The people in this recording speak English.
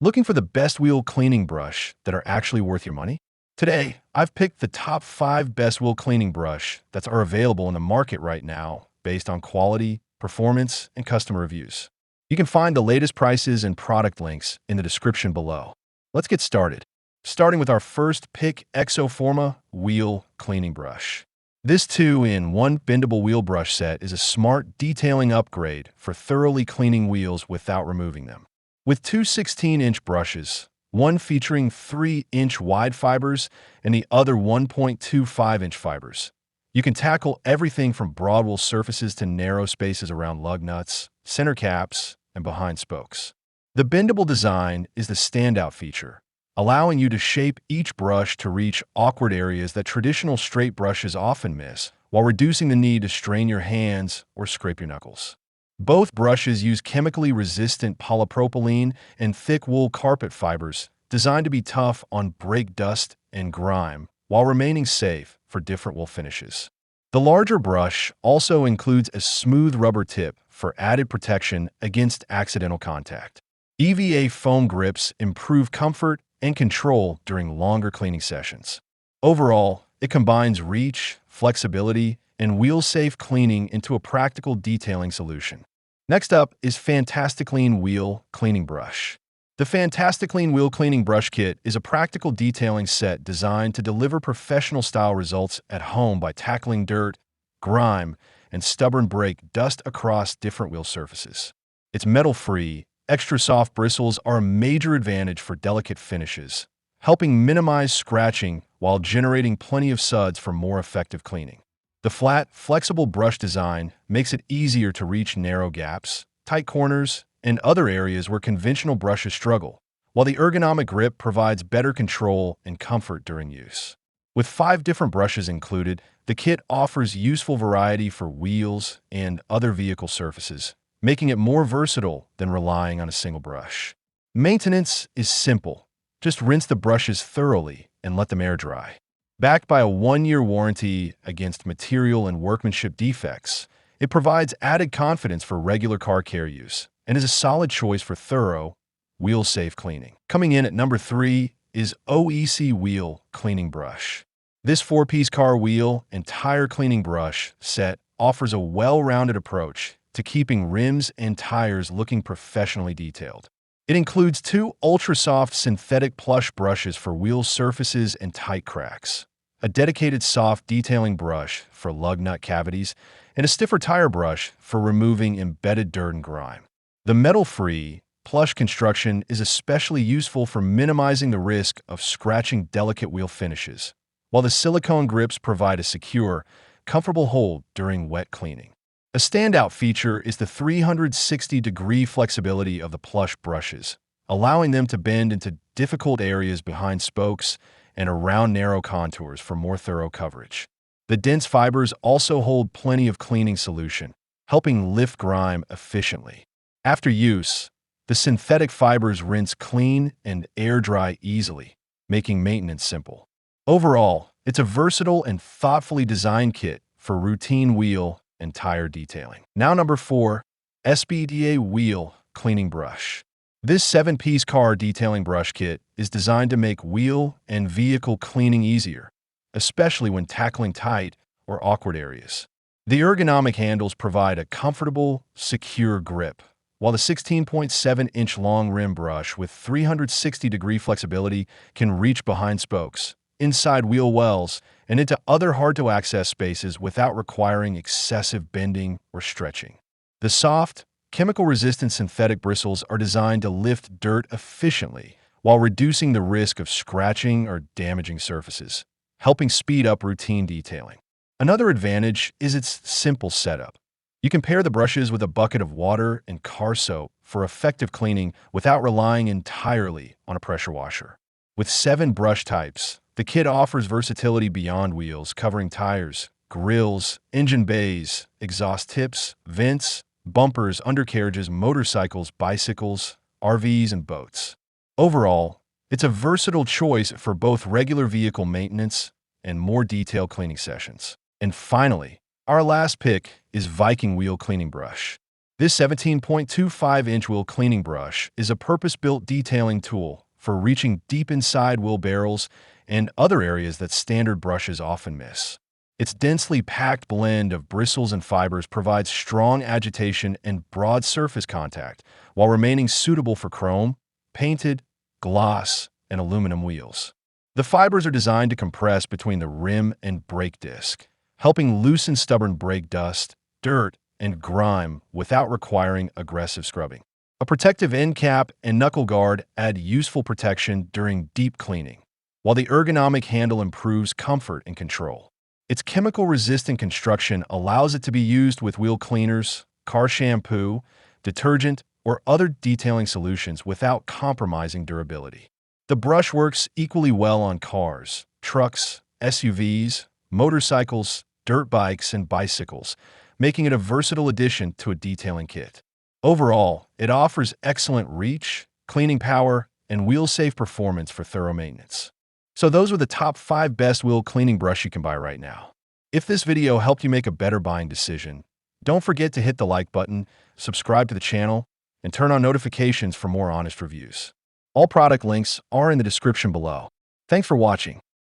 Looking for the best wheel cleaning brush that are actually worth your money? Today, I've picked the top 5 best wheel cleaning brush that are available in the market right now based on quality, performance, and customer reviews. You can find the latest prices and product links in the description below. Let's get started. Starting with our first pick, Exoforma Wheel Cleaning Brush. This 2-in-1 bendable wheel brush set is a smart detailing upgrade for thoroughly cleaning wheels without removing them. With two 16-inch brushes, one featuring 3-inch wide fibers and the other 1.25-inch fibers, you can tackle everything from broad wheel surfaces to narrow spaces around lug nuts, center caps, and behind spokes. The bendable design is the standout feature, allowing you to shape each brush to reach awkward areas that traditional straight brushes often miss, while reducing the need to strain your hands or scrape your knuckles. Both brushes use chemically resistant polypropylene and thick wool carpet fibers designed to be tough on brake dust and grime while remaining safe for different wool finishes. The larger brush also includes a smooth rubber tip for added protection against accidental contact. EVA foam grips improve comfort and control during longer cleaning sessions. Overall, it combines reach, flexibility, and wheel-safe cleaning into a practical detailing solution. Next up is Fantasticlean Wheel Cleaning Brush. The Fantasticlean Wheel Cleaning Brush Kit is a practical detailing set designed to deliver professional-style results at home by tackling dirt, grime, and stubborn brake dust across different wheel surfaces. Its metal-free, extra soft bristles are a major advantage for delicate finishes, helping minimize scratching while generating plenty of suds for more effective cleaning. The flat, flexible brush design makes it easier to reach narrow gaps, tight corners, and other areas where conventional brushes struggle, while the ergonomic grip provides better control and comfort during use. With 5 different brushes included, the kit offers useful variety for wheels and other vehicle surfaces, making it more versatile than relying on a single brush. Maintenance is simple. Just rinse the brushes thoroughly and let them air dry. Backed by a 1-year warranty against material and workmanship defects, it provides added confidence for regular car care use and is a solid choice for thorough, wheel-safe cleaning. Coming in at number 3 is OEC Wheel Cleaning Brush. This 4-piece car wheel and tire cleaning brush set offers a well-rounded approach to keeping rims and tires looking professionally detailed. It includes 2 ultra-soft synthetic plush brushes for wheel surfaces and tight cracks, a dedicated soft detailing brush for lug nut cavities, and a stiffer tire brush for removing embedded dirt and grime. The metal-free, plush construction is especially useful for minimizing the risk of scratching delicate wheel finishes, while the silicone grips provide a secure, comfortable hold during wet cleaning. A standout feature is the 360-degree flexibility of the plush brushes, allowing them to bend into difficult areas behind spokes and around narrow contours for more thorough coverage. The dense fibers also hold plenty of cleaning solution, helping lift grime efficiently. After use, the synthetic fibers rinse clean and air dry easily, making maintenance simple. Overall, it's a versatile and thoughtfully designed kit for routine wheel and tire detailing. Now number 4, SBDA Wheel Cleaning Brush. This 7-piece car detailing brush kit is designed to make wheel and vehicle cleaning easier, especially when tackling tight or awkward areas. The ergonomic handles provide a comfortable, secure grip, while the 16.7-inch long rim brush with 360-degree flexibility can reach behind spokes, inside wheel wells, and into other hard-to-access spaces without requiring excessive bending or stretching. The soft, chemical-resistant synthetic bristles are designed to lift dirt efficiently while reducing the risk of scratching or damaging surfaces, helping speed up routine detailing. Another advantage is its simple setup. You can pair the brushes with a bucket of water and car soap for effective cleaning without relying entirely on a pressure washer. With 7 brush types, the kit offers versatility beyond wheels, covering tires, grills, engine bays, exhaust tips, vents, bumpers, undercarriages, motorcycles, bicycles, RVs, and boats. Overall, it's a versatile choice for both regular vehicle maintenance and more detailed cleaning sessions. And finally, our last pick is Viking Wheel Cleaning Brush. This 17.25-inch wheel cleaning brush is a purpose-built detailing tool for reaching deep inside wheel barrels and other areas that standard brushes often miss. Its densely packed blend of bristles and fibers provides strong agitation and broad surface contact, while remaining suitable for chrome, painted, gloss, and aluminum wheels. The fibers are designed to compress between the rim and brake disc, helping loosen stubborn brake dust, dirt, and grime without requiring aggressive scrubbing. A protective end cap and knuckle guard add useful protection during deep cleaning, while the ergonomic handle improves comfort and control. Its chemical-resistant construction allows it to be used with wheel cleaners, car shampoo, detergent, or other detailing solutions without compromising durability. The brush works equally well on cars, trucks, SUVs, motorcycles, dirt bikes, and bicycles, making it a versatile addition to a detailing kit. Overall, it offers excellent reach, cleaning power, and wheel-safe performance for thorough maintenance. So those are the top 5 best wheel cleaning brush you can buy right now. If this video helped you make a better buying decision, don't forget to hit the like button, subscribe to the channel, and turn on notifications for more honest reviews. All product links are in the description below. Thanks for watching.